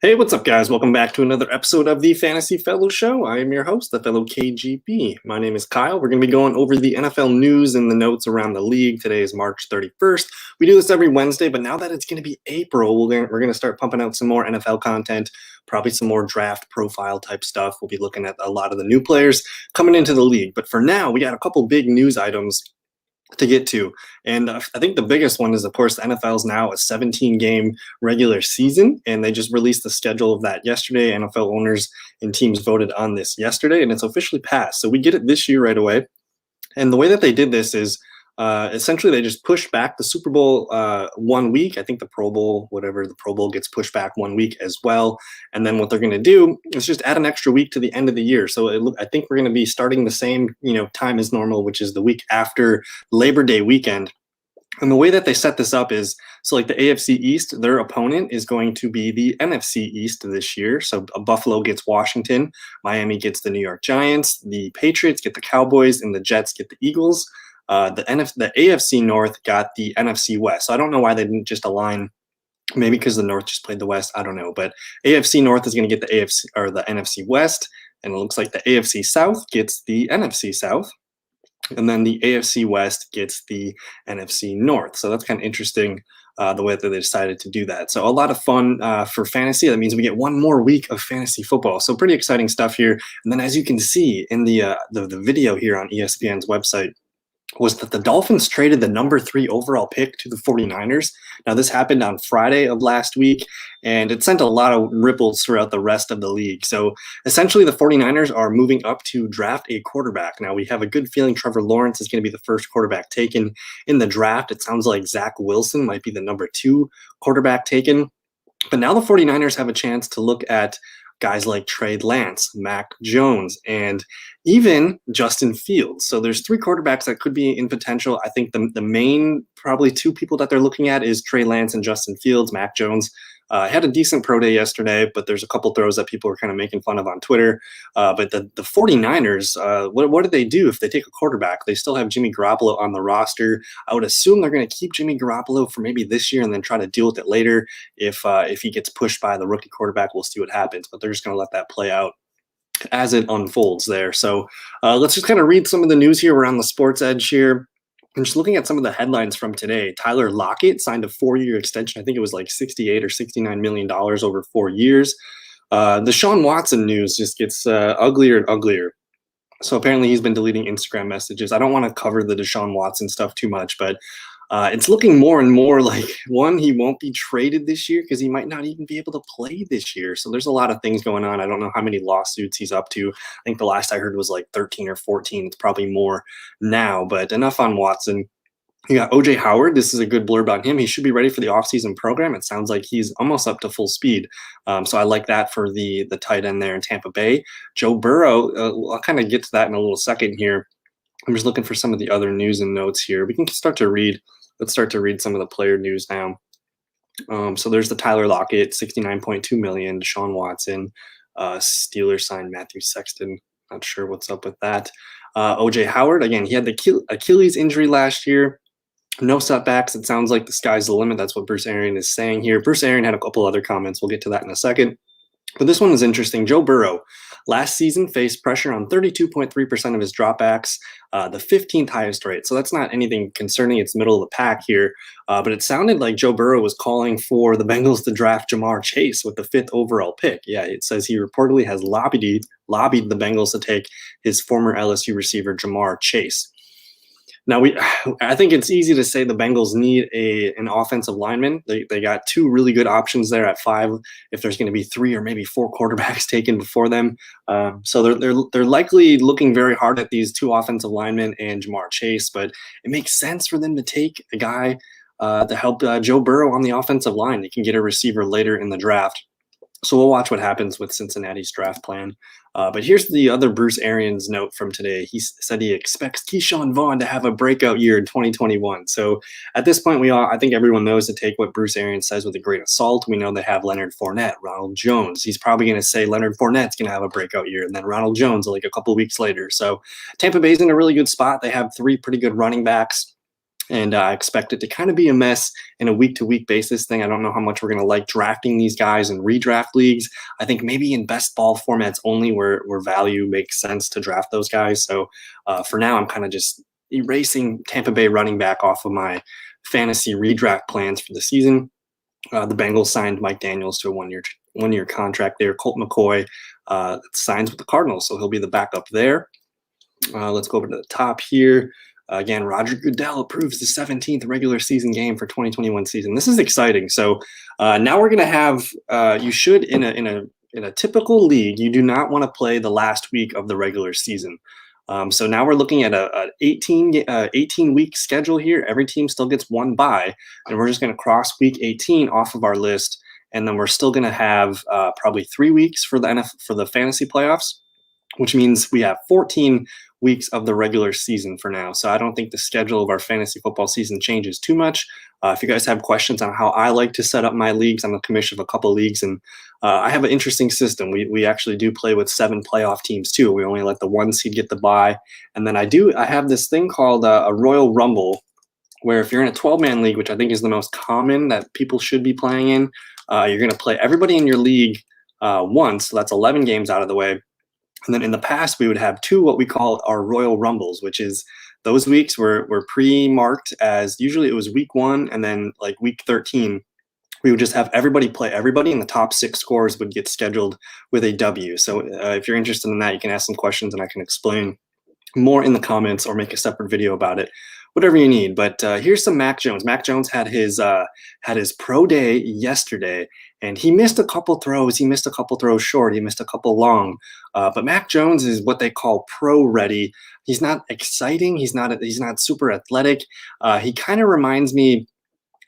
Hey, what's up, guys? Welcome back to another episode of the Fantasy Fellow Show. I am your host, the fellow KGP. My name is Kyle. We're going to be going over the NFL news and the notes around the league. Today is March 31st. We do this every Wednesday, but now that it's going to be April, we're going to start pumping out some more NFL content, probably some more draft profile type stuff. We'll be looking at a lot of the new players coming into the league. But for now, we got a couple big news items to get to. And I think the biggest one is, of course, the NFL's now a 17-game regular season, and they just released the schedule of that yesterday. NFL owners and teams voted on this yesterday, and it's officially passed. So we get it this year right away. And the way that they did this is essentially they just pushed back the Super Bowl 1 week. I think the Pro Bowl, whatever, the Pro Bowl gets pushed back 1 week as well. And then what they're going to do is just add an extra week to the end of the year. So I think we're going to be starting the same time as normal, which is the week after Labor Day weekend. And the way that they set this up is, so like the AFC East, their opponent is going to be the NFC East this year. So Buffalo gets Washington, Miami gets the New York Giants, the Patriots get the Cowboys, and the Jets get the Eagles. The AFC North got the NFC West. So I don't know why they didn't just align. Maybe because the North just played the West. I don't know. But AFC North is going to get the AFC or the NFC West, and it looks like the AFC South gets the NFC South, and then the AFC West gets the NFC North. So that's kind of interesting. The way that they decided to do that. So a lot of fun for fantasy. That means we get one more week of fantasy football. So pretty exciting stuff here. And then as you can see in the video here on ESPN's website, was that the Dolphins traded the number 3 overall pick to the 49ers. Now, this happened on Friday of last week, and it sent a lot of ripples throughout the rest of the league. So essentially, the 49ers are moving up to draft a quarterback. Now, we have a good feeling Trevor Lawrence is going to be the first quarterback taken in the draft. It sounds like Zach Wilson might be the number 2 quarterback taken. But now the 49ers have a chance to look at guys like Trey Lance, Mac Jones, and even Justin Fields. So there's 3 quarterbacks that could be in potential. I think the main probably 2 people that they're looking at is Trey Lance and Justin Fields. Mac Jones had a decent pro day yesterday, but there's a couple throws that people are kind of making fun of on Twitter. But the 49ers, what do they do if they take a quarterback? They still have Jimmy Garoppolo on the roster. I would assume they're going to keep Jimmy Garoppolo for maybe this year and then try to deal with it later. If he gets pushed by the rookie quarterback, we'll see what happens. But they're just going to let that play out as it unfolds there. So let's just kind of read some of the news here around the Sports Edge here. And just looking at some of the headlines from today, Tyler Lockett signed a 4-year extension. I think it was like $68 or $69 million over 4 years. The Deshaun Watson news just gets uglier and uglier. So apparently he's been deleting Instagram messages. I don't want to cover the Deshaun Watson stuff too much, but it's looking more and more like, one, he won't be traded this year because he might not even be able to play this year. So there's a lot of things going on. I don't know how many lawsuits he's up to. I think the last I heard was like 13 or 14. It's probably more now, but enough on Watson. You got OJ Howard. This is a good blurb on him. He should be ready for the offseason program. It sounds like he's almost up to full speed. So I like that for the tight end there in Tampa Bay. Joe Burrow, I'll kind of get to that in a little second here. I'm just looking for some of the other news and notes here. We can start to read. Let's start to read some of the player news now. So there's the Tyler Lockett, $69.2 million. Deshaun Watson, Steelers signed Matthew Sexton. Not sure what's up with that. OJ Howard, again, he had the Achilles injury last year. No setbacks. It sounds like the sky's the limit. That's what Bruce Arians is saying here. Bruce Arians had a couple other comments. We'll get to that in a second. But this one is interesting. Joe Burrow last season faced pressure on 32.3% of his dropbacks, the 15th highest rate. So that's not anything concerning. It's middle of the pack here. But it sounded like Joe Burrow was calling for the Bengals to draft Jamar Chase with the 5th overall pick. Yeah, it says he reportedly has lobbied the Bengals to take his former LSU receiver Jamar Chase. Now, I think it's easy to say the Bengals need an offensive lineman. They got 2 really good options there at 5. If there's going to be 3 or maybe 4 quarterbacks taken before them, so they're likely looking very hard at these 2 offensive linemen and Jamar Chase. But it makes sense for them to take a guy to help Joe Burrow on the offensive line. They can get a receiver later in the draft. So we'll watch what happens with Cincinnati's draft plan. But here's the other Bruce Arians note from today. He said he expects Keyshawn Vaughn to have a breakout year in 2021. So at this point, I think everyone knows to take what Bruce Arians says with a grain of salt. We know they have Leonard Fournette, Ronald Jones. He's probably going to say Leonard Fournette's going to have a breakout year, and then Ronald Jones like a couple weeks later. So Tampa Bay's in a really good spot. They have 3 pretty good running backs. And I expect it to kind of be a mess in a week-to-week basis thing. I don't know how much we're going to like drafting these guys in redraft leagues. I think maybe in best ball formats only where value makes sense to draft those guys. So for now, I'm kind of just erasing Tampa Bay running back off of my fantasy redraft plans for the season. The Bengals signed Mike Daniels to a one-year contract there. Colt McCoy signs with the Cardinals, so he'll be the backup there. Let's go over to the top here. Again, Roger Goodell approves the 17th regular season game for 2021 season. This is exciting. So now we're going to have. You should in a typical league, you do not want to play the last week of the regular season. So now we're looking at a 18 week schedule here. Every team still gets one bye, and we're just going to cross week 18 off of our list, and then we're still going to have probably 3 weeks for the fantasy playoffs, which means we have 14 weeks of the regular season for now. So I don't think the schedule of our fantasy football season changes too much. If you guys have questions on how I like to set up my leagues, I'm a commissioner of a couple leagues, and I have an interesting system. We actually do play with 7 playoff teams too. We only let the 1 seed get the bye. And then I have this thing called a Royal Rumble, where if you're in a 12-man league, which I think is the most common that people should be playing in, you're going to play everybody in your league once. So that's 11 games out of the way. And then in the past, we would have 2 what we call our Royal Rumbles, which is those weeks were pre-marked as usually it was week 1 and then like week 13. We would just have everybody play everybody, and the top 6 scores would get scheduled with a W. So if you're interested in that, you can ask some questions and I can explain more in the comments or make a separate video about it, whatever you need. But here's some Mac Jones. Mac Jones had his pro day yesterday, and he missed a couple throws. He missed a couple throws short. He missed a couple long. But Mac Jones is what they call pro ready. He's not exciting. He's not super athletic. He kind of reminds me.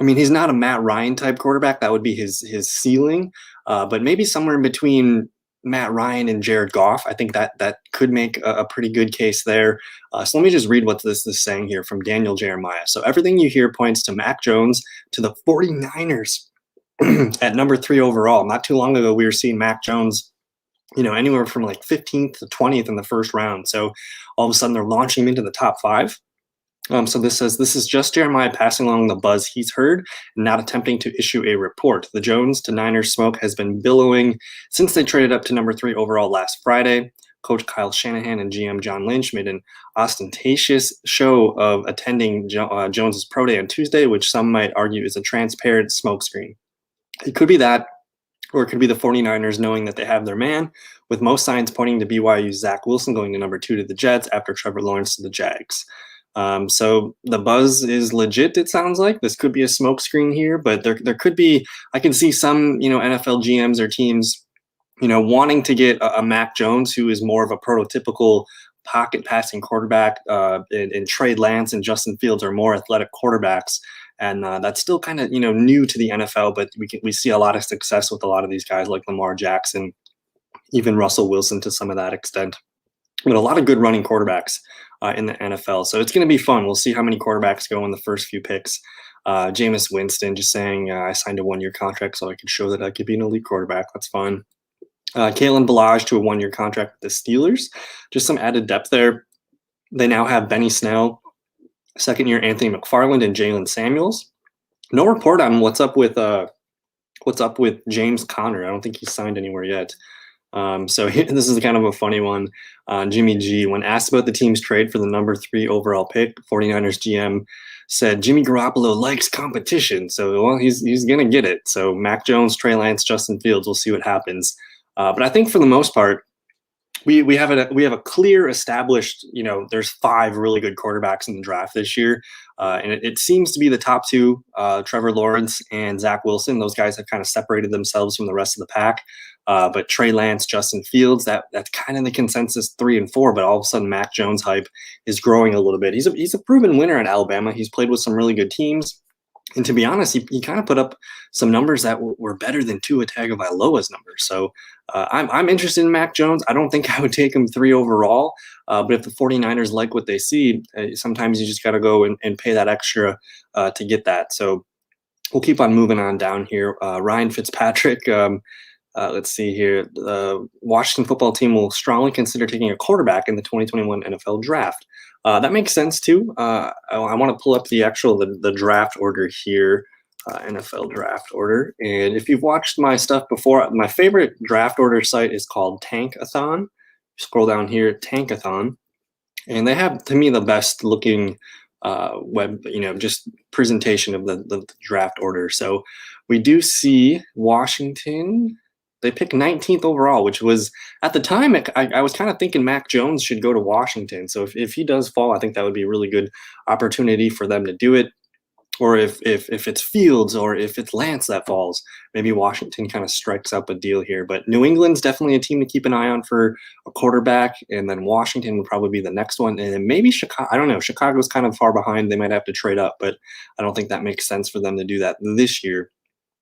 I mean, he's not a Matt Ryan type quarterback. That would be his ceiling. But maybe somewhere in between Matt Ryan and Jared Goff. I think that could make a pretty good case there. So let me just read what this is saying here from Daniel Jeremiah. So everything you hear points to Mac Jones to the 49ers at number 3 overall. Not too long ago, we were seeing Mac Jones, anywhere from like 15th to 20th in the first round. So all of a sudden they're launching him into the top 5. So this says, this is just Jeremiah passing along the buzz he's heard and not attempting to issue a report. The Jones to Niners smoke has been billowing since they traded up to number 3 overall last Friday. Coach Kyle Shanahan and GM John Lynch made an ostentatious show of attending Jones's pro day on Tuesday, which some might argue is a transparent smokescreen. It could be that, or it could be the 49ers knowing that they have their man, with most signs pointing to BYU's Zach Wilson going to number 2 to the Jets after Trevor Lawrence to the Jags. So the buzz is legit, it sounds like. This could be a smokescreen here, but there could be, I can see some, NFL GMs or teams, wanting to get a Mac Jones who is more of a prototypical pocket passing quarterback, and Trey Lance and Justin Fields are more athletic quarterbacks. And that's still kind of, new to the NFL, but we see a lot of success with a lot of these guys like Lamar Jackson, even Russell Wilson to some of that extent. But a lot of good running quarterbacks in the NFL. So it's going to be fun. We'll see how many quarterbacks go in the first few picks. Jameis Winston just saying, I signed a 1-year contract so I could show that I could be an elite quarterback. That's fun. Kalen Ballage to a 1-year contract with the Steelers. Just some added depth there. They now have Benny Snell, 2nd-year Anthony McFarland, and Jalen Samuels. No report on what's up with James Conner. I don't think he's signed anywhere yet. So this is kind of a funny one. Jimmy G, when asked about the team's trade for the number 3 overall pick, 49ers GM said Jimmy Garoppolo likes competition. So, well, he's going to get it. So Mac Jones, Trey Lance, Justin Fields, we'll see what happens. But I think for the most part, we have a clear established, there's 5 really good quarterbacks in the draft this year. And it seems to be the top 2, Trevor Lawrence and Zach Wilson. Those guys have kind of separated themselves from the rest of the pack. But Trey Lance, Justin Fields, that's kind of the consensus 3 and 4. But all of a sudden, Mac Jones hype is growing a little bit. He's a proven winner at Alabama. He's played with some really good teams. And to be honest, he kind of put up some numbers that were better than Tua Tagovailoa's numbers. So I'm interested in Mac Jones. I don't think I would take him 3 overall. But if the 49ers like what they see, sometimes you just got to go and pay that extra to get that. So we'll keep on moving on down here. Ryan Fitzpatrick, Let's see here. The Washington football team will strongly consider taking a quarterback in the 2021 NFL draft. That makes sense too. I want to pull up the draft order here, NFL draft order. And if you've watched my stuff before, my favorite draft order site is called Tankathon. Scroll down here, Tankathon, and they have, to me, the best looking web, just presentation of the draft order. So we do see Washington. They picked 19th overall, which was, at the time, I was kind of thinking Mac Jones should go to Washington. So if he does fall, I think that would be a really good opportunity for them to do it. Or if it's Fields or if it's Lance that falls, maybe Washington kind of strikes up a deal here. But New England's definitely a team to keep an eye on for a quarterback, and then Washington would probably be the next one, and then maybe Chicago. I don't know. Chicago's kind of far behind. They might have to trade up, but I don't think that makes sense for them to do that this year.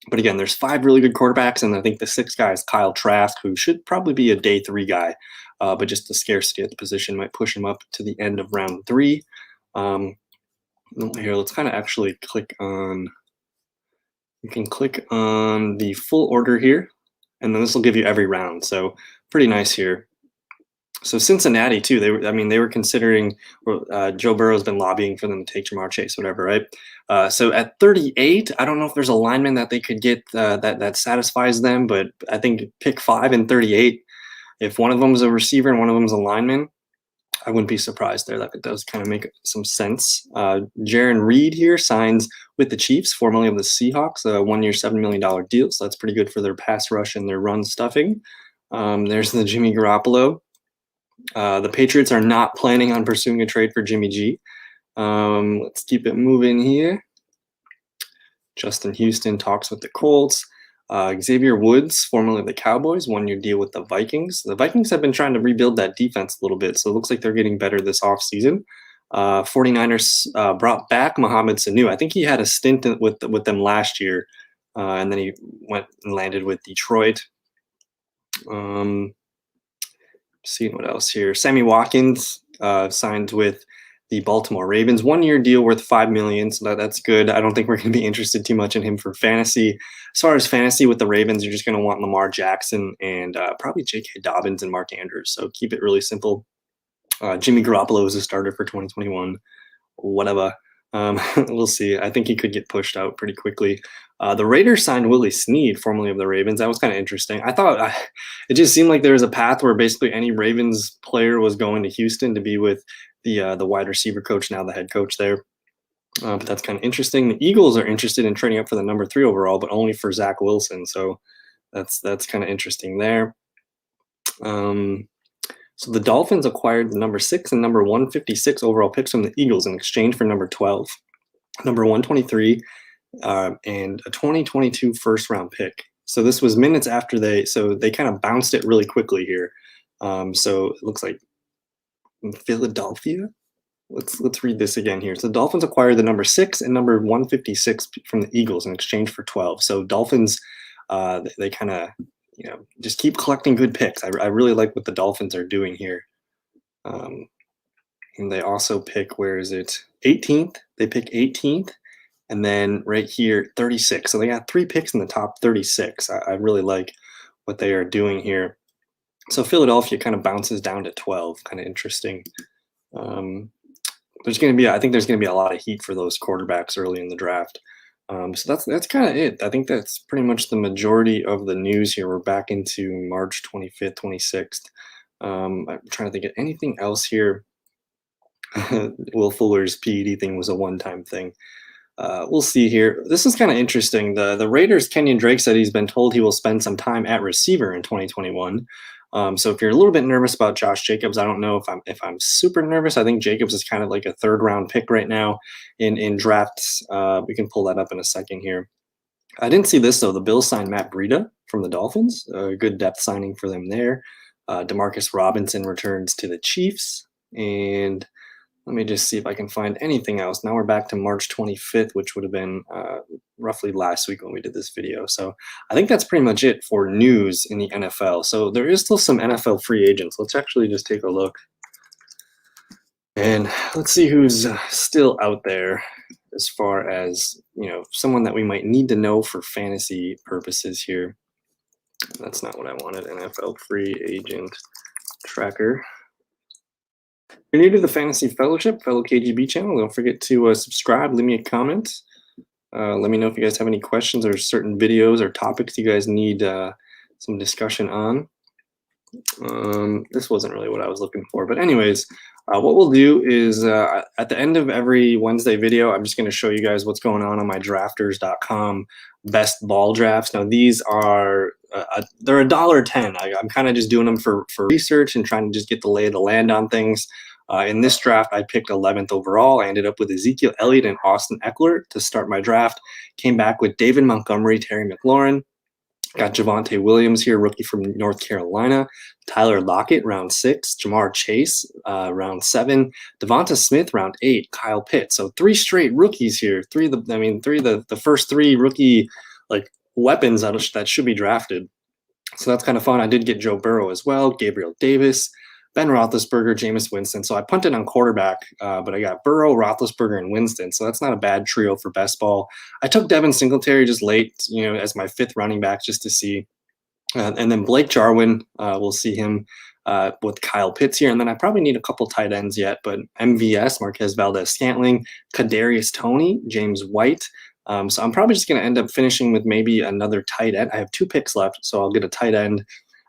But again, there's 5 really good quarterbacks, and I think the 6th guy is Kyle Trask, who should probably be a day 3 guy, but just the scarcity at the position might push him up to the end of round 3. Here, let's kind of actually click on. You can click on the full order here, and then this will give you every round. So pretty nice here. So Cincinnati too. They were considering. Joe Burrow's been lobbying for them to take Jamar Chase, whatever, right? So at 38, I don't know if there's a lineman that they could get that satisfies them, but I think pick 5 and 38. If one of them is a receiver and one of them is a lineman, I wouldn't be surprised there. That does kind of make some sense. Jaron Reed here signs with the Chiefs, formerly of the Seahawks, a 1-year, $7 million deal. So that's pretty good for their pass rush and their run stuffing. There's the Jimmy Garoppolo. The Patriots are not planning on pursuing a trade for Jimmy G. Let's keep it moving here. Justin Houston talks with the Colts. Xavier Woods, formerly of the Cowboys, 1-year deal with the Vikings. The Vikings have been trying to rebuild that defense a little bit, so it looks like they're getting better this offseason. 49ers brought back Mohamed Sanu. I think he had a stint with them last year, and then he went and landed with Detroit. Seeing what else here. Sammy Watkins signed with the Baltimore Ravens, 1-year deal worth $5 million, so that's good. I don't think we're going to be interested too much in him for fantasy. As far as fantasy with the Ravens, you're just going to want Lamar Jackson and probably J.K. Dobbins and Mark Andrews. So keep it really simple. Jimmy Garoppolo is a starter for 2021. Whatever. We'll see. I think he could get pushed out pretty quickly. The Raiders signed Willie Snead, formerly of the Ravens. That was kind of interesting. I thought it just seemed like there was a path where basically any Ravens player was going to Houston to be with the wide receiver coach, now the head coach there. But that's kind of interesting. The Eagles are interested in trading up for the number 3 overall, but only for Zach Wilson. So that's kind of interesting there. So the Dolphins acquired the number 6 and number 156 overall picks from the Eagles in exchange for number 12, number 123, and a 2022 first-round pick. So this was minutes after they kind of bounced it really quickly here. So it looks like Philadelphia. Let's read this again here. So the Dolphins acquired the number 6 and number 156 from the Eagles in exchange for 12. So Dolphins, they kind of just keep collecting good picks. I really like what the Dolphins are doing here. And they also pick, where is it? 18th. They pick 18th, and then right here 36. So they got 3 picks in the top 36. I really like what they are doing here. So Philadelphia kind of bounces down to 12. Kind of interesting. I think there's going to be a lot of heat for those quarterbacks early in the draft. So that's kind of it. I think that's pretty much the majority of the news here. We're back into March 25th, 26th. I'm trying to think of anything else here. Will Fuller's PED thing was a one-time thing. We'll see here. This is kind of interesting. The Raiders, Kenyon Drake said he's been told he will spend some time at receiver in 2021. So if you're a little bit nervous about Josh Jacobs, I don't know if I'm super nervous. I think Jacobs is kind of like a 3rd-round pick right now in drafts. We can pull that up in a second here. I didn't see this though. The Bills signed Matt Breida from the Dolphins. A good depth signing for them there. Demarcus Robinson returns to the Chiefs, and let me just see if I can find anything else. Now we're back to March 25th, which would have been roughly last week when we did this video. So I think that's pretty much it for news in the NFL. So there is still some NFL free agents. Let's actually just take a look. And let's see who's still out there as far as, someone that we might need to know for fantasy purposes here. That's not what I wanted. NFL free agent tracker. If you're new to the Fantasy Fellowship, fellow KGB channel, don't forget to subscribe, leave me a comment. Let me know if you guys have any questions or certain videos or topics you guys need some discussion on. This wasn't really what I was looking for, but anyways, what we'll do is at the end of every Wednesday video, I'm just going to show you guys what's going on my drafters.com best ball drafts. Now these are they're $1.10. I'm kind of just doing them for research and trying to just get the lay of the land on things. In this draft, I picked 11th overall. I ended up with Ezekiel Elliott and Austin Eckler to start my draft. Came back with David Montgomery, Terry McLaurin. Got Javonte Williams here, rookie from North Carolina. Tyler Lockett, round 6. Jamar Chase, round 7. Devonta Smith, round 8. Kyle Pitts. So 3 straight rookies here. The first 3 rookie weapons that should be drafted. So that's kind of fun. I did get Joe Burrow as well, Gabriel Davis, Ben Roethlisberger, Jameis Winston. So I punted on quarterback, but I got Burrow, Roethlisberger, and Winston. So that's not a bad trio for best ball. I took Devin Singletary just late, as my 5th running back just to see. And then Blake Jarwin, we'll see him with Kyle Pitts here. And then I probably need a couple tight ends yet, but MVS, Marquez Valdez-Scantling, Kadarius Toney, James White. So I'm probably just going to end up finishing with maybe another tight end. I have 2 picks left, so I'll get a tight end.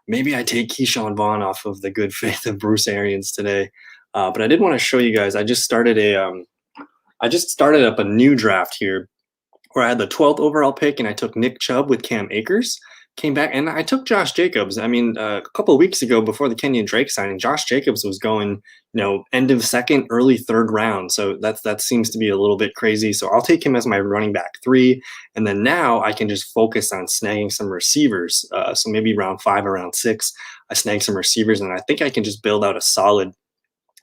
Maybe I take Keyshawn Vaughn off of the good faith of Bruce Arians today. But I did want to show you guys. I just started up a new draft here where I had the 12th overall pick and I took Nick Chubb with Cam Akers. Came back and I took Josh Jacobs. I mean, a couple of weeks ago before the Kenyon Drake signing, Josh Jacobs was going, end of 2nd, early 3rd round. So that seems to be a little bit crazy. So I'll take him as my running back 3. And then now I can just focus on snagging some receivers. So maybe round 5 or round 6, I snag some receivers. And I think I can just build out a solid,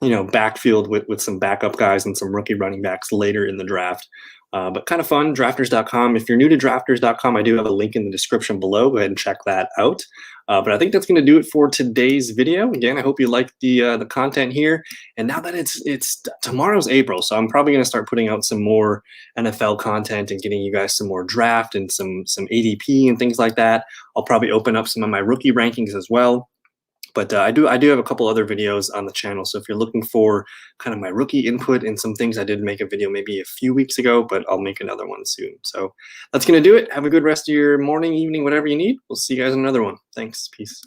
backfield with some backup guys and some rookie running backs later in the draft. But kind of fun, drafters.com. If you're new to drafters.com, I do have a link in the description below. Go ahead and check that out. But I think that's going to do it for today's video. Again, I hope you like the content here. And now that it's tomorrow's April, so I'm probably going to start putting out some more NFL content and getting you guys some more draft and some ADP and things like that. I'll probably open up some of my rookie rankings as well. But I do have a couple other videos on the channel. So if you're looking for kind of my rookie input and some things, I did make a video maybe a few weeks ago, but I'll make another one soon. So that's going to do it. Have a good rest of your morning, evening, whatever you need. We'll see you guys in another one. Thanks. Peace.